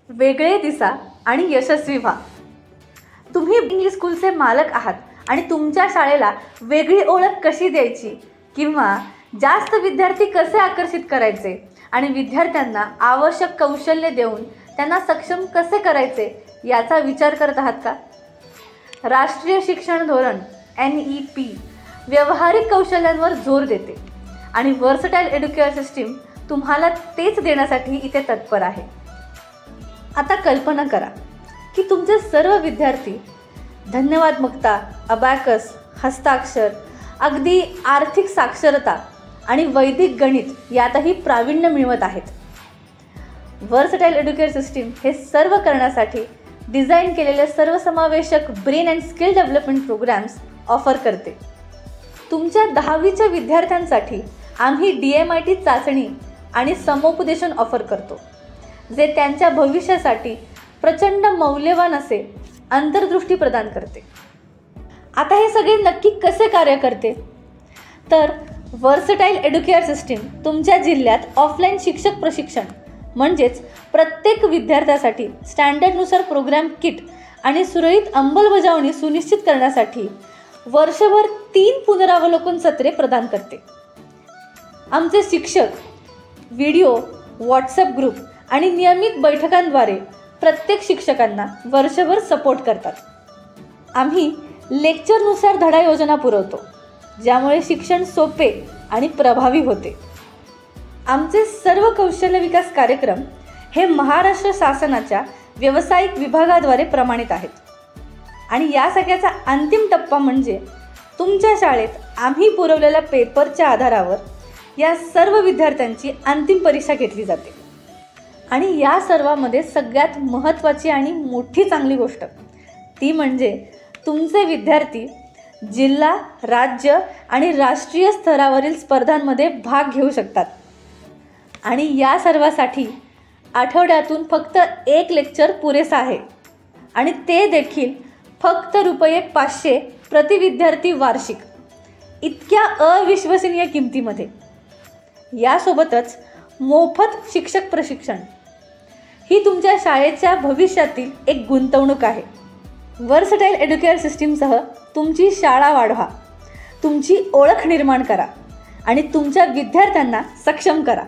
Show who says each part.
Speaker 1: वेगळे दिसा आणि यशस्वी व्हा। तुम्ही इंग्लिश स्कूलचे मालक आहात आणि तुमच्या शाळेला वेगळी ओळख कशी द्यायची किंवा जास्त विद्यार्थी कसे आकर्षित करायचे आणि विद्यार्थ्यांना आवश्यक कौशल्य देऊन त्यांना सक्षम कसे करायचे याचा विचार करत आहात का? राष्ट्रीय शिक्षण धोरण NEP व्यावहारिक कौशल्यांवर जोर देते आणि वर्सटाईल एज्युकेशन सिस्टीम तुम्हाला तेच देण्यासाठी इथे तत्पर आहे। आता कल्पना करा की तुमचे सर्व विद्यार्थी धन्यवादमुक्ता, अबॅकस, हस्ताक्षर, अगदी आर्थिक साक्षरता आणि वैदिक गणित यातही प्रावीण्य मिळवत आहेत। वर्सटाईल एज्युकेशन सिस्टीम हे सर्व करण्यासाठी डिझाईन केलेले सर्वसमावेशक brain and skill development programmes offer करते। तुमच्या 10वीच्या विद्यार्थ्यांसाठी आम्ही DMIT चाचणी आणि समुपदेशन ऑफर करतो, जे त्यांच्या भविष्यासाठी प्रचंड मौल्यवान असे अंतर्दृष्टी प्रदान करते। आता हे सगळे नक्की कसे कार्य करते? तर वर्सटाईल एज्युकेशन सिस्टीम तुमच्या जिल्ह्यात ऑफलाईन शिक्षक प्रशिक्षण म्हणजेच प्रत्येक विद्यार्थ्यासाठी स्टँडर्डनुसार प्रोग्राम किट आणि सुरळीत अंमलबजावणी सुनिश्चित करण्यासाठी वर्षभर 3 पुनरावलोकन सत्रे प्रदान करते। आमचे शिक्षक व्हिडिओ, व्हॉट्सॲप ग्रुप आणि नियमित बैठकांद्वारे प्रत्येक शिक्षकांना वर्षभर सपोर्ट करतात। आम्ही लेक्चरनुसार धडा योजना पुरवतो, ज्यामुळे शिक्षण सोपे आणि प्रभावी होते। आमचे सर्व कौशल्य विकास कार्यक्रम हे महाराष्ट्र शासनाच्या व्यावसायिक विभागाद्वारे प्रमाणित आहेत आणि या सगळ्याचा अंतिम टप्पा म्हणजे तुमच्या शाळेत आम्ही पुरवलेल्या पेपरच्या आधारावर या सर्व विद्यार्थ्यांची अंतिम परीक्षा घेतली जाते। आणि या सर्वामध्ये सगळ्यात महत्त्वाची आणि मोठी चांगली गोष्ट ती म्हणजे तुमचे विद्यार्थी जिल्हा, राज्य आणि राष्ट्रीय स्तरावरील स्पर्धांमध्ये भाग घेऊ शकतात। आणि या सर्वासाठी आठवड्यातून फक्त 1 लेक्चर पुरेसा आहे आणि ते देखील फक्त ₹500 प्रति विद्यार्थी वार्षिक, इतक्या अविश्वसनीय किमतीमध्ये। यासोबतच मोफत शिक्षक प्रशिक्षण ही तुमच्या शाळेच्या भविष्यातील एक गुंतवणूक आहे। वर्सटाईल एज्युकेशन सिस्टीमसह तुमची शाळा वाढवा, तुमची ओळख निर्माण करा आणि तुमच्या विद्यार्थ्यांना सक्षम करा।